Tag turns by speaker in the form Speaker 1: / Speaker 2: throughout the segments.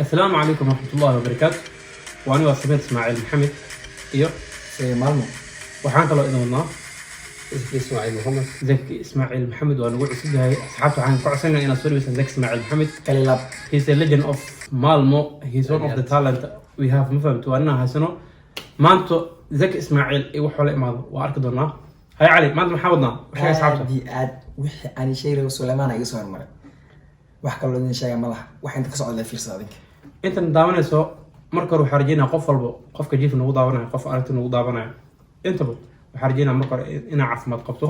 Speaker 1: السلام عليكم ورحمة الله وبركاته. وأنا وصفيت إسماعيل محمد إيوه
Speaker 2: في مالمو
Speaker 1: waxaan kaloo idin wadnaa
Speaker 2: اسماعيل محمد
Speaker 1: zaki Ismaaciil Maxamed waa nagu cusub yahay asxaabta waxaan ku codsanayaa inaad soo dhaweysaan zaki Ismaaciil Maxamed
Speaker 2: كليلاب
Speaker 1: he's a legend of Malmo, he's one of the talent we have ma fahamto waana haysano maanta zaki Ismaaciil iyo wax wala imaado waa arki doonaa hay cali maanta maxaa wadnaa waxay asxaabta
Speaker 2: دي اد وحي اني شيء سليمان اي سoo maray wax kale oo idin sheegay malaha wax inta ka socda fiirsa adinka
Speaker 1: inta daawanayso marka hore waxaan rajaynayaa qof walba qofka jiif nagu daawanayo qof aragti nagu daawanayo intaba waxaan rajaynayaa marka hore inaa caafimaad qabto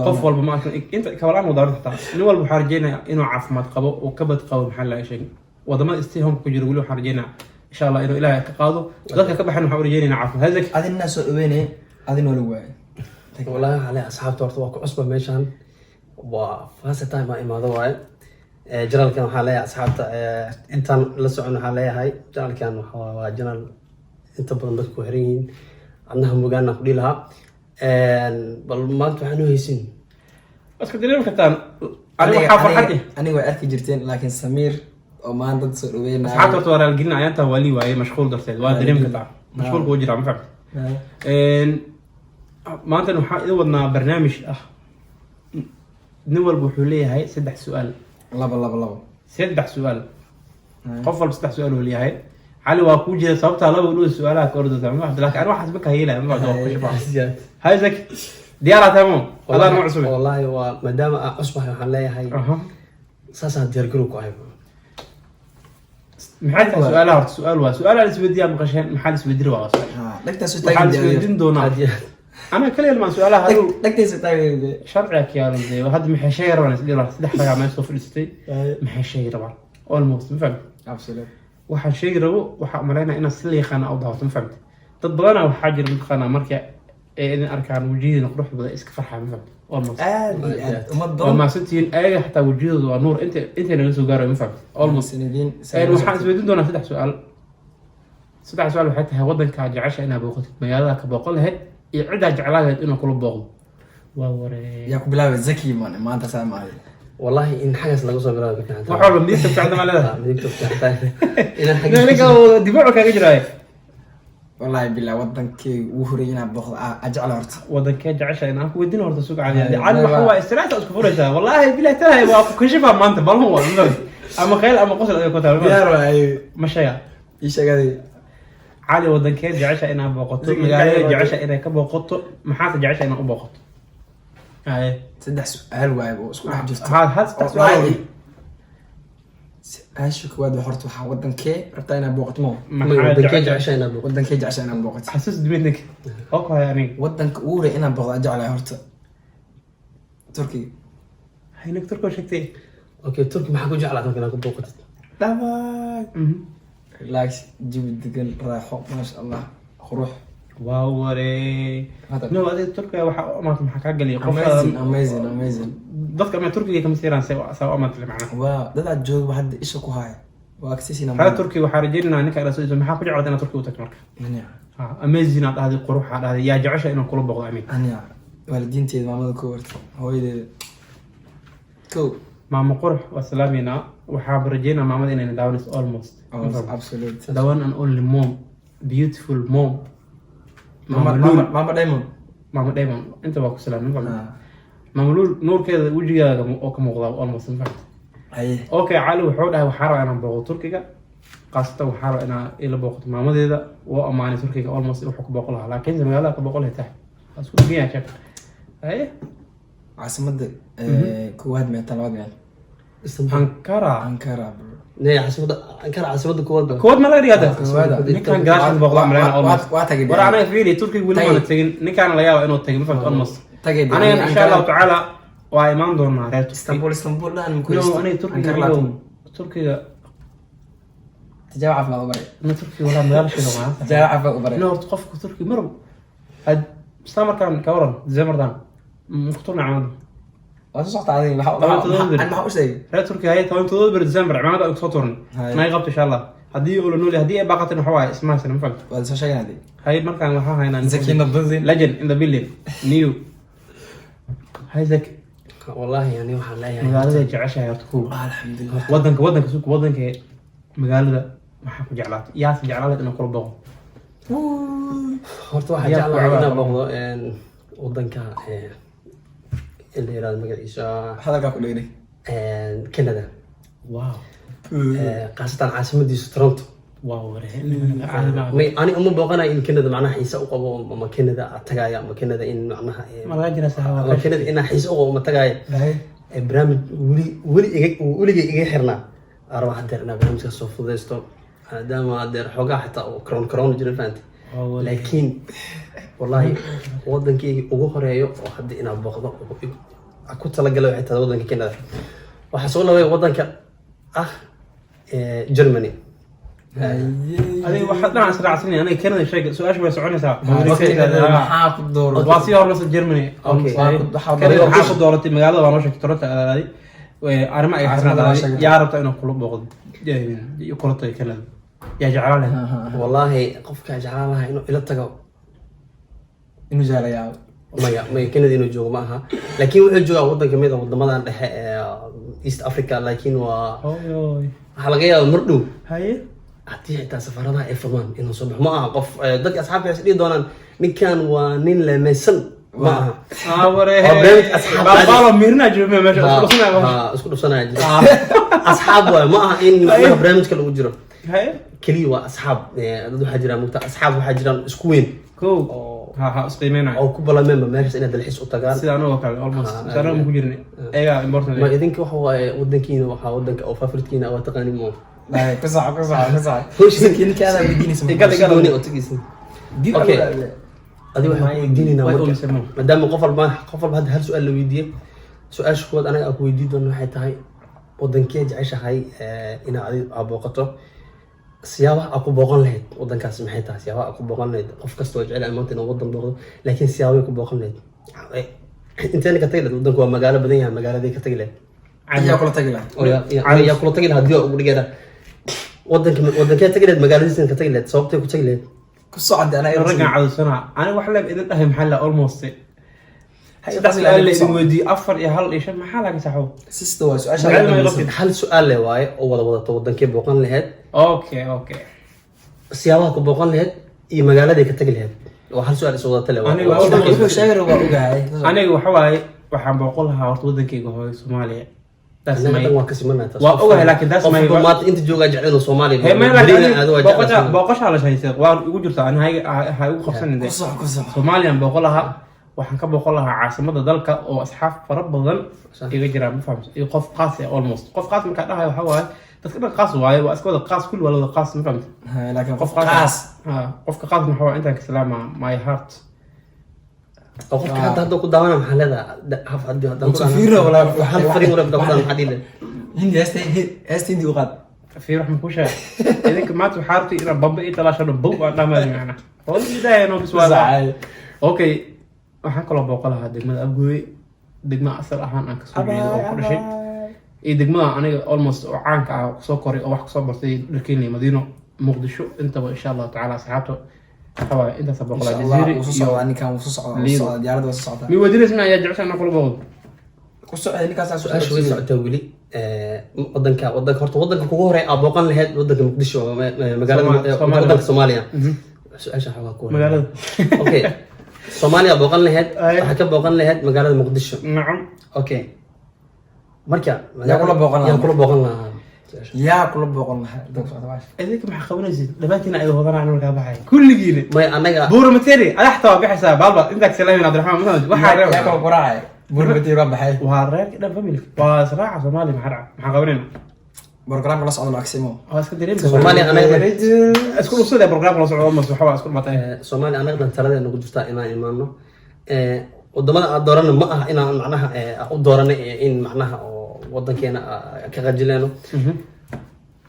Speaker 1: qof walba ma inta kabalaan uu daawan xataa nin walba waxaan rajaynayaa inuu caafimaad qabo oo ka bad qabo maxaa la sheegay wadamada stay home ku jira wali waxaan rajaynayaa insha Allah inuu Ilaahay ka qaado dadka ka baxan waxaan rajaynayaa caafimaad hazak
Speaker 2: adina soo dhaweynay adina wala waay
Speaker 3: والله على أصحابته ورطوا كعصبة ميشان وفاسة تايم ما إماده واي جرال كانوا حاليا أصحابته إنت لسعنا حاليا هاي جرال كانوا جرال إنت برندك كوهرين عنهم بقالنا قليلها بل ما أنتوا حنو هيسين
Speaker 1: بس كده ليه كتان أنا حافظ حدي
Speaker 2: انا واركي جرتين لكن سمير او ما عندك سoo dhaweynay
Speaker 1: asxaabta wara algina ayanta wali waaye mashquul darteed waa dareem ka taa mashquul ku jira ma fahmay maanta waxaan idin wadnaa barnaamij ah nin walba wuxuu leeyahay 3 su'aal
Speaker 2: laba
Speaker 1: 3 su'aal qof walba 3 su'aal uu leeyahay cali waa ku jira sababta laba uu su'aalaha ka ordada ma waxda laakiin ana waxaas baka heelay ma waxda ku shaqo hay zak diyaar tamo adaa ma cusub
Speaker 3: والله وما دام أصبح حاليا هاي ساسا ديرجرو كويس
Speaker 1: maxay tahay su'aalaha horta su'aal la isweydiiyaa maqasheen maxaa la isweydiin waa su'aal
Speaker 2: ha dhagta soo
Speaker 1: waxaa la
Speaker 2: taagay
Speaker 1: isweydiin doonaa أنا كل ما سؤالها هذا
Speaker 2: dhagta soo taagay
Speaker 1: شرعك يا رجال وهذا محي شيء ربنا سدير صدح رجع ما يصف الاستي محي شيء ربنا almost مفهم
Speaker 2: absolute
Speaker 1: واحد شيء ربو واحد مرينا إن السلي خانة أو ضغط مفهمت تضبطنا وحاجة من خانة مركع إذن أركان وجيد نروح بدأ إسك فرحة مفهمت almost وما ستين أي حتى وجيد ونور أنت اللي نسوا جارة مفهمت almost
Speaker 2: سنين
Speaker 1: أي واحد سويدين دونا سدح سؤال وحتى هودن كعجعش أنا بوقت ما يلاك بقولها يعدها جعلها إنه كله بغض
Speaker 2: يا كبلاوي زكي ما انت سامع
Speaker 3: والله إن حاجة لقوا صبرا بكنا
Speaker 1: وحول مدير تبعد ما له
Speaker 3: مدير تبعد إن حاجة
Speaker 1: لا دفاعك كجراي
Speaker 2: والله بالله ودنك وهرينا بخض اجعل هرت
Speaker 1: ودنك جعشة أنا ودينا هرت سوق عادي عاد هو استراحة أسكفورة والله بالله ترى هو كشفها ما أنت بل هو أما خيال أما قصر أي كتاب
Speaker 2: يا رأي
Speaker 1: مشيا
Speaker 2: إيش هذي
Speaker 1: عادي ودنك جعشة أنا بقطة مجال جعشة أنا كبقطة محاط جعشة أنا أبقط هاي
Speaker 2: سدح سؤال وايد واسكو حجزت
Speaker 1: هذا سؤال
Speaker 2: ايش كواد وحرت وحا ودنك ربطينا بوقت مو
Speaker 3: ودنك عشان أبو
Speaker 2: ودنك عشان انا بوقت
Speaker 1: حسس دمينك أوكي يعني
Speaker 2: ودنك اوري انا بغض اجعل هرت تركي
Speaker 1: هينك تركوا شكتي
Speaker 3: أوكي تركي ما حكوا جعلها تركي أنا كنت بوقت
Speaker 2: لا لاكس جيب الدقن رايحو ما شاء الله خروح
Speaker 1: واوري نو هذا تركيا waxa ma xaka gali qof
Speaker 2: amazing
Speaker 1: dadka ma Turkiga kama siiraan sawa ma tala macna
Speaker 2: waa dad joog waxad isha ku haaya waa aksisina
Speaker 1: hada Turkiga waxa rajeynaa ninka rasul maxaa ku jeclaad inaad Turkiga u tagto marka ha amazing aad hadi quruxa aad yaa jecesha inuu kula boqdo amin
Speaker 2: aniga waalidiinteed maamada ku warta hooyadeed ko
Speaker 1: maama qurux wa salaamina waxa rajeynaa maamada inay daawanayso almost
Speaker 2: absolute
Speaker 1: the one and only mom beautiful mom
Speaker 2: ماما دايمون
Speaker 1: ماما دايمون انت باكو سلام فهمت ماما نور كذا وجهها او كموقدا almost فهمت
Speaker 2: اي
Speaker 1: اوكي علي wuxuu dhahay waxa rabaa inaan booqdo Turkiga qaasata waxa rabaa inaan ila booqdo maamadeeda oo amaanay Turkiga almost wuxuu ku booqo lahaa laakiin magaalada ka booqo lahaa asku biya shaq ay
Speaker 2: عاصمة كواد من طلبات يعني أنقرة
Speaker 3: نعم عاصمة
Speaker 1: كواد ما لا رياضة نكان قاش بقول عملنا almost ورا أنا فيني تركي ولا ما نتجين نكان لا يا إنه تجين ما فهمت almost أنا إن شاء الله تعالى وإيمان دورنا رأيت
Speaker 2: اسطنبول لا
Speaker 1: أنا تركي
Speaker 2: تجاوب عفوا أبري
Speaker 1: أنا تركي ولا مدار شيء معاه
Speaker 2: تجاوب عفوا أبري
Speaker 1: لا تقفك تركي مرة هاد استمر كان كورن زي مردان مقتنع عمد
Speaker 2: وصوت عظيم ما حقوش زي
Speaker 1: لا تركيا هي توين تدور بديسمبر عماد أو صوتورن ما يغبط إن شاء الله هدي يقولوا نولي هدي باقة الحواي اسمها سنة فهمت
Speaker 2: وهذا شيء هذي
Speaker 1: هاي مركان وحاها هنا
Speaker 2: زكي نبضين
Speaker 1: لجن in the building نيو هاي زكي
Speaker 3: والله يعني وحنا لا يعني
Speaker 1: مقالة جعشة يا تكون
Speaker 2: الحمد لله
Speaker 1: ودنك سوق ودنك مقالة maxaa ku jeclaatay yaas jeclaaleed inaan kula booqo
Speaker 3: horta waxaa
Speaker 1: Yaa ku
Speaker 3: jeclahay inaan
Speaker 1: cawaa.
Speaker 3: booqdo wadanka in la yirahdo magaciisa
Speaker 2: hadalkaa ku dhegdheg
Speaker 3: Canada
Speaker 1: wow
Speaker 3: qaasatan caasimadiisa Toronto
Speaker 1: wow waree
Speaker 3: may ani uma booqanayo in Canada macnaha xiisa u qabo ama Canada tagaya ama Canada in macnaha
Speaker 1: ma laga jira
Speaker 3: ama
Speaker 1: saxaaba
Speaker 3: Canada in xiisa u qabo ma tagaya barnaamij weli iga xirnaa arwah hadeer inaa barnaamijkaas soo fududeysto maadaama hadeer xoogaa xitaa oo corona jira fahanti laakiin wallahi wadankayga ugu horeeyo oo hadda inaa booqdo ku talagalay xitaa wadanka Canada waxaa soo laway wadanka Germany
Speaker 1: adiga waxaad dhinaca israacsanay aniga Canada sheega su-aasha way soconaysaa
Speaker 2: maxaa ku dooro
Speaker 1: waa sii hormasa Germany
Speaker 3: Okay.
Speaker 1: maxaa ku dooratay magaalada waa noo sheegtay Toronto aaday arrimo ay xirnaaday yaa rabta inaan kula booqdo iyo kula tago Canada yaa jeclaan lahayd
Speaker 3: wallahi qofka jeclaan lahaa inuu ila tago
Speaker 2: inuu jaalayaa
Speaker 3: maya Canada inuu joogo ma aha laakiin wuxuu joogaa wadan kamid ah wadamadan dhexe ee East Africa laakiin waa
Speaker 1: hooyoy
Speaker 3: waxaa laga yaabaa mar dhow
Speaker 1: haye
Speaker 3: haddii xitaa safaradaha ay furmaan inuu soo baxo ma aha qof dadka asxaabta dhihi doonaan ninkan waa nin leemaysan ma aha
Speaker 1: waree
Speaker 3: Waa barnaamij asxaab
Speaker 1: baalo miirna joogo meesha
Speaker 3: isku dhufsanaya jira asxaab waay ma aha in macnaha barnaamijka lagu jiro
Speaker 1: haye
Speaker 3: keliya waa asxaab dad waxaa jira mugta asxaab waxaa jiraan isku weyn
Speaker 1: kow ha isqiimeynaya
Speaker 3: oo ku balameenba meeshaas inaad dalxiis u tagaan
Speaker 1: sida anagoo kale almost sanad ma ku jirnay ayagaa important
Speaker 3: ma idinka waxa waaye wadankiina waxaa wadanka oo favoritkiina waa taqaani mo gooni oo tagiisin okay adiga waxaan ku weydiinaynaa
Speaker 1: way
Speaker 3: marka
Speaker 1: umisemo
Speaker 3: maadaama qof walba hadda hal su-aal la weydiiyey su-aasha kuwaad anaga aan ku weydiin doono waxay tahay wadankee jeceshahay inaad adiga booqato siyaabaha aad ku booqan lahayd wadankaas maxay tahay siyaabaha aad ku booqan lahayd qof kasta oo jecel maanta inuu wadan booqdo laakiin siyaabahay ku booqan lahayd inteena ka tagi lahayd wadanku waa magaalo badan yahay magaaladay ka tagi lahayd
Speaker 2: ayaa kula tagi lahaa
Speaker 3: oo yaa kula tagi lahayd haddii ugu dhigeena wadankee tagi lahayd magaaladiisina ka tagi lahayd sababtay ku tagi lahayd
Speaker 2: ku socda anaga
Speaker 1: raggan cadowsanaa aniga wax leeb idin dhahay maxaa la almost saddex su-aal la idin weydiiyey 4 iyo 1 iyo 5 maxaa laga saxo
Speaker 2: sista waa su-aasha
Speaker 1: Magaalada ma qabtid?
Speaker 3: hal su-aal le waaye oo wada wadato wadankee booqan lahayd
Speaker 1: okay
Speaker 3: siyaabaha ku booqan lahayd iyo magaaladay ka tagi lahayd waa hal su-aal is wadata le
Speaker 1: Aniga waa
Speaker 2: wuxuu sheegay waa ogahay
Speaker 1: aniga waxa waaye waxaan booqan lahaa horta wadankayga hooyo Soomaaliya that's my
Speaker 3: waa ka simanaa taas
Speaker 1: waa ogahay laakiin that's my
Speaker 3: maanta inta joogaa jecel inuu Soomaaliya
Speaker 1: hey man
Speaker 3: aad waa jecel
Speaker 1: booqasha la shaysan waa ugu jirtaa ani ha igu qabsanin
Speaker 2: ku soco
Speaker 1: Soomaaliya booqan lahaa waxaan ka booqan lahaa caasimada dalka oo asxaab fara badan iga jiraan ma fahamsan iyo qof qaas ah almost qof qaas marka dhahay waxa waaye dadka dhan qaas waaye waa iska wada qaas kulli waa wada qaas ma fahamsan
Speaker 2: laakiin qof
Speaker 1: qof
Speaker 2: qaas
Speaker 1: qofka qaas waxa waaye intaan ka salaama my heart
Speaker 3: oo qofka hadda ku daawana maxaa leedahay haf hadii hadda
Speaker 2: Ku fiiro wala
Speaker 3: waxaan fariin wala dadka maxaa dhile
Speaker 2: hindi heesta u qaad
Speaker 1: في رحمة كوشة إذا ما تحارتي إلى بابا إيه تلاش أنا بوق أنا ما أدري معنا هو البداية إنه بس واحد أوكي waxaan kaloo booqan lahaa degmada Abgoy degmada asal ahaan aan kasoo jeedo oo ku dhashay iyo degmada aniga almost oo caanka ah kusoo koray oo wax kusoo bartay dharkeena Madiino Muqdisho intaba insha Allah taala asxaabta waxaa intaas booqlaa jasiiri
Speaker 2: iyo soo ninkan uu soo socda diyaarada soo socda
Speaker 1: mi wadinas ma ayaa jeceshay kula booqdo
Speaker 2: ku soo ninkaas
Speaker 3: su-aasha way socotaa weli wadanka horta wadanka kugu horeey aad booqan lahayd wadanka Muqdisho magaalada wadanka Soomaaliya su-aasha waxaa ku
Speaker 1: magaalada
Speaker 3: okay Soomaaliya booqan lahayd waxa ka booqan lahayd magaalada Muqdisho
Speaker 1: nacam
Speaker 3: okay marka
Speaker 2: yaa kula booqan
Speaker 3: lahaa
Speaker 2: yaa kula booqan lahaa dadka socda waash
Speaker 1: idinka maxaa qabanaysid dhabaantina ay hodanaan markaa baxay kulligiina
Speaker 3: may anaga
Speaker 1: buura materi adax taa bixisa balba inta salaamin Abdurrahman Maxamed waxa reeb
Speaker 2: yaa kala qoraay buur materi waa baxay
Speaker 1: waa reer dhan family waa saraaca Soomaali maxaa qabanayna
Speaker 2: برنامج la socdo Maximo
Speaker 1: waa iska dareemi
Speaker 3: Soomaaliya anaga
Speaker 1: isku usoo program la socdo mas waxa isku batay
Speaker 3: Soomaaliya anaga dan taladeena ugu jirtaa inaan imaano wadamada aan doorano ma aha inaan macnaha u doorano in macnaha oo wadankeena ka qajileeno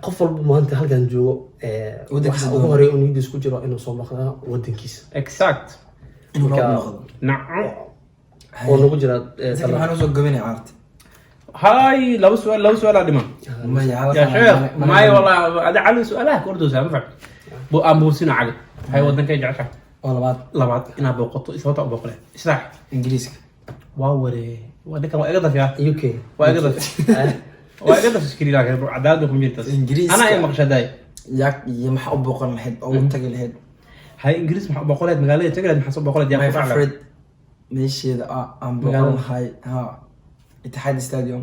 Speaker 3: qof walba maanta halkan joogo wadankiisa ugu horeey uu niyadiis ku jiro inuu soo baqdo wadankiisa
Speaker 1: exact nacam
Speaker 3: oo nagu jira
Speaker 2: waxaan soo gabanay aarti
Speaker 1: هاي لو سؤال أديما يا شيخ ما والله هذا على سؤالها كردو سامع بو أمبوسنا علي هاي ودنا كي جعشة لبعض إنا بوقطو إسمه بوقله إسرح
Speaker 2: إنجليزي
Speaker 1: واوري ودك ما أقدر فيها
Speaker 3: UK
Speaker 1: وأقدر في سكري لكن عداد بكم جيتس
Speaker 2: إنجليزي
Speaker 1: أنا أي مقصد داي
Speaker 2: yak iyo maxaa u booqan lahayd oo u tagi lahayd
Speaker 1: hay ingiriis maxaa boqoleed magaalada tagaleed maxaa soo boqoleed
Speaker 2: my
Speaker 1: yaa ku dhacday
Speaker 2: favorite meesheeda aan booqan lahay Itihad Stadium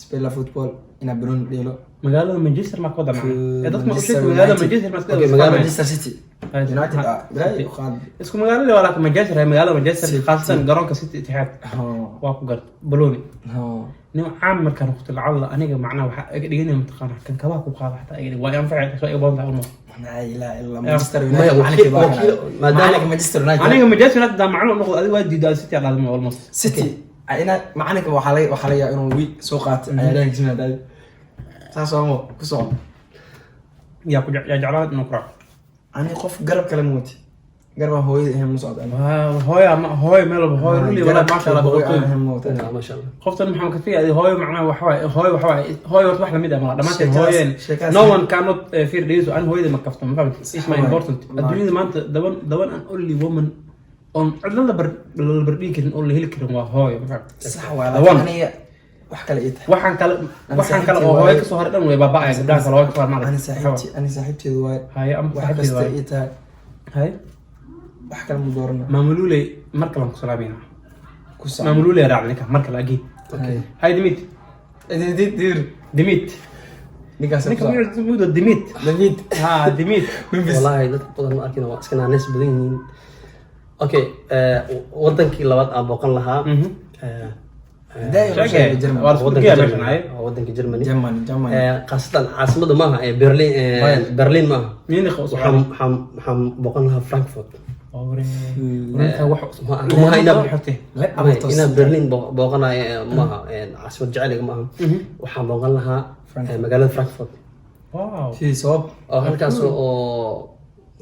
Speaker 2: Spela football ina Bruno dheelo
Speaker 1: magaalada Manchester ma ka wadana dadka ma u sheegay
Speaker 2: Manchester
Speaker 1: magaalada Manchester ma
Speaker 3: Okay,
Speaker 1: iska
Speaker 3: magaalada
Speaker 2: Manchester City United bray qaad
Speaker 1: isku magaalada wala ka Manchester hay magaalada Manchester khaasan garoonka City Itihad waa ku gar Bologna nin caam markaan waqti lacala aniga macnaha waxa iga dhiganay mutaqaan kan kaba ku qaada xataa iga waa aan facay soo iboon tahay
Speaker 2: la ilaha illa Manchester United macalinka Manchester United
Speaker 1: aniga Manchester United da macnaha noqdo adiga waa diidaa City aad ma almost
Speaker 2: City ina macalinka waxa la yaa inuu week soo qaato ayaan jimada taasoo ku soo
Speaker 1: yaa ku jeclaan inuu qoro
Speaker 2: ani qof garab kale mooti garba hooyada ahaan mu socdaan
Speaker 1: hooyo meel hooyo luli wala ma sha Allah
Speaker 3: ما شاء الله
Speaker 1: qoftan maxaa ka fiiray hooyo macnaha hooyo wax la mid ah dhamaanteen hooyeen no one cannot fear this and hooyada ma kafto ma fahamtay is my important adduunyada maanta daban an only woman on cidla bardhiin karin oo la heli karin waa hooyo ma fahamtay
Speaker 2: sax waa aniga wax kale ii tahay
Speaker 1: waxaan kale oo hooyo ka soo haray dhan way baaba'ay gabdhaha kale hooyo ka soo haray
Speaker 2: ani saaxiibteedu waa
Speaker 1: hay am
Speaker 2: wax kasta ii tahay
Speaker 1: hay
Speaker 2: wax kale mu doorna
Speaker 1: maamulule marka lan ku salaamina
Speaker 2: ku soo
Speaker 1: maamulule raacnika marka la agi
Speaker 3: اوكي
Speaker 1: hay dimit dimit
Speaker 2: ninkaas
Speaker 1: ninka mudo dimit
Speaker 2: David
Speaker 1: ha dimit
Speaker 3: والله dad badan ma arkina waa iska naanays badan yihiin okay wadankii labaad aan booqan lahaa wadankii Germany qaasatan caasimada maaha ee Berlin maaha
Speaker 1: مين خصوص
Speaker 3: waxaan booqan lahaa Frankfurt
Speaker 1: ما هي حتى
Speaker 3: ina Berlin booqanayo maaha caasimad jacayliga maaha waxaan booqan lahaa magaalada Frankfurt
Speaker 1: واو
Speaker 2: si sabab
Speaker 3: oo halkaas oo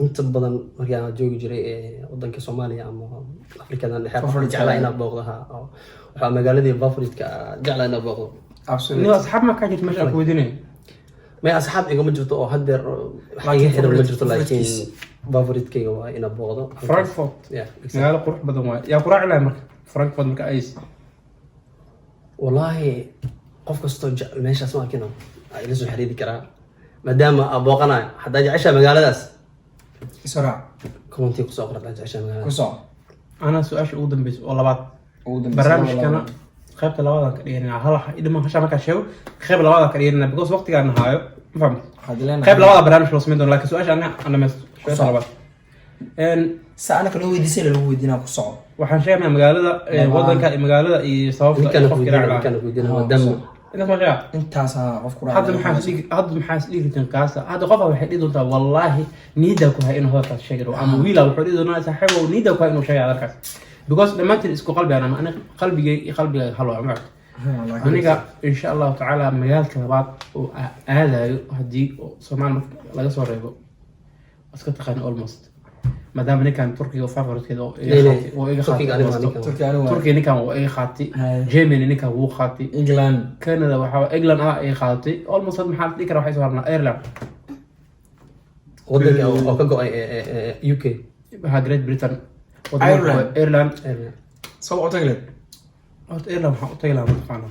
Speaker 3: inta badan markaa joogi jiray wadanka Soomaaliya ama Afrikada dhexe jeclaa inaan booqdaha waxa magaaladii favoritka jeclaa inaan booqdo
Speaker 2: absolutely
Speaker 1: ني اصحاب ما كانت ماشي اكو وديني
Speaker 3: ما asxaab iga ma jirto oo hadeer iga xiran ma jirto laakiin favoritkayga waa inaan booqdo
Speaker 1: فرانكفورت
Speaker 3: yeah
Speaker 1: مقالة قروح بدن واي يا قراع لا مرك فرانكفورت مرك ايس
Speaker 3: والله qof kasto meeshaas ma arkino ay la soo xiriiri karaa maadaama aan booqanayo hadaa jecesha magaaladaas
Speaker 2: israa
Speaker 3: commenti ku soo qorta jecesha
Speaker 2: ku
Speaker 3: magaaladaas
Speaker 2: soo
Speaker 1: انا سؤال شو قدام بيس والله بعد
Speaker 2: ugu dambeeyay
Speaker 1: برنامج كان خيبت لوادا كديرنا هلا إذا ما هشام كشيو خيب لوادا كديرنا بقص وقت كان هايو فهمت
Speaker 2: hadleena
Speaker 1: خيب لوادا برنامج لوس ميدون لكن سؤال أنا مس شوية صعبة إن
Speaker 2: saana kale weydiisay lagu weydiinaa ku soo
Speaker 1: waxaan sheegnaa magaalada iyo sababta
Speaker 3: كان
Speaker 1: qofka raaca
Speaker 3: كان كويدين maadaama
Speaker 1: inta ma jaa
Speaker 2: intaas qof ku
Speaker 1: hadda maxaa dhigi tinqaasa hadda qofa waxay dhigi doontaa wallahi niida ku hay inuu hadalkaas sheegay ama wiila wuxuu dhigi doonaa saaxiibo niida ku hay inuu sheegay hadalkaas because dhamaantiin isku qalbi ana aniga qalbigay halo ama aniga insha Allah taala magaalka labaad oo aadayo hadii Soomaali laga soo reebo iska taqaan almost maadaama ninkan Turkiga favoriteed oo iga khaatay Turkiga ninkan oo iga khaatay Germany ninkan wuu khaatay
Speaker 2: England
Speaker 1: Canada waxa England ay khaatay almost maxaa dhigi kara waxay soo harnaa Ireland
Speaker 3: wadanka oo ka go'ay UK
Speaker 1: waxa Great Britain Ireland
Speaker 2: soo u tagay
Speaker 1: Ireland waxa u tagay la maqaano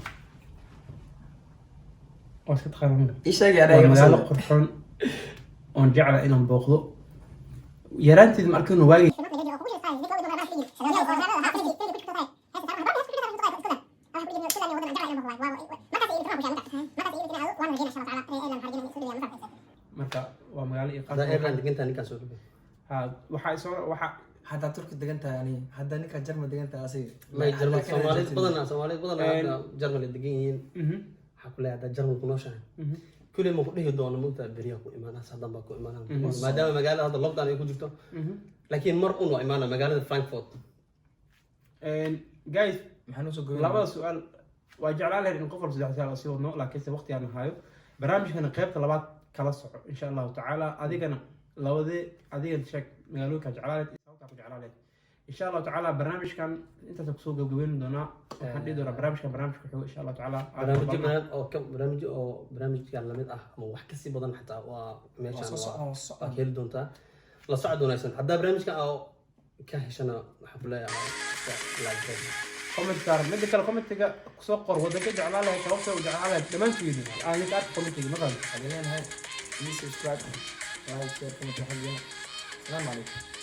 Speaker 1: oo iska taqaan
Speaker 2: ishaagi aday
Speaker 1: magaalo qurxoon oo jecla inaan booqdo yaraanteed ma arkin waagi marka waa magaalo iyo
Speaker 3: hada Ireland degantaa ninkaan soo dhigay
Speaker 1: waxa
Speaker 2: hadda Turki degan tahay ani hadda ninka German degan tahay asiga
Speaker 3: ma German Soomaaliyeed badan German degan yihiin waxa ku leeyahay German ku nooshahay kulli ma ku dhihi doono muddo beriya ku imaanaa sadan ba ku imaanaa maadaama magaalada hadda lockdown ay ku jirto laakiin mar uu imaanaa magaalada Frankfurt
Speaker 1: guys
Speaker 2: maxaan soo go'ay
Speaker 1: labada su'aal waa jeclaan lahayn in qof walba saddex su'aal sii wadno laakiin waqti aan hayo barnaamijkan qaybta labaad kala soco insha Allah taala adigana adiga sheeg magaalooyinka jeclaaleed sababta ku jeclaaleed insha Allah taala barnaamijkan inta ku soo gabagabeyn doona waxaan dhigi doonaa barnaamijka wuxuu insha Allah taala
Speaker 3: barnaamijkan lamid ah ama wax ka sii badan xataa waa meeshan waa heli doontaa la socod wanaagsan hadda barnaamijkan oo ka heshana waxa ku leeyahay
Speaker 1: comment kale commentiga soo qor wadanka jeclaaleed sababta uu jeclaaleed dhamaantood aan ka arko commentiga ma qabo
Speaker 2: hadleena hay subscribe لايك شير كومنت حقنا. السلام عليكم.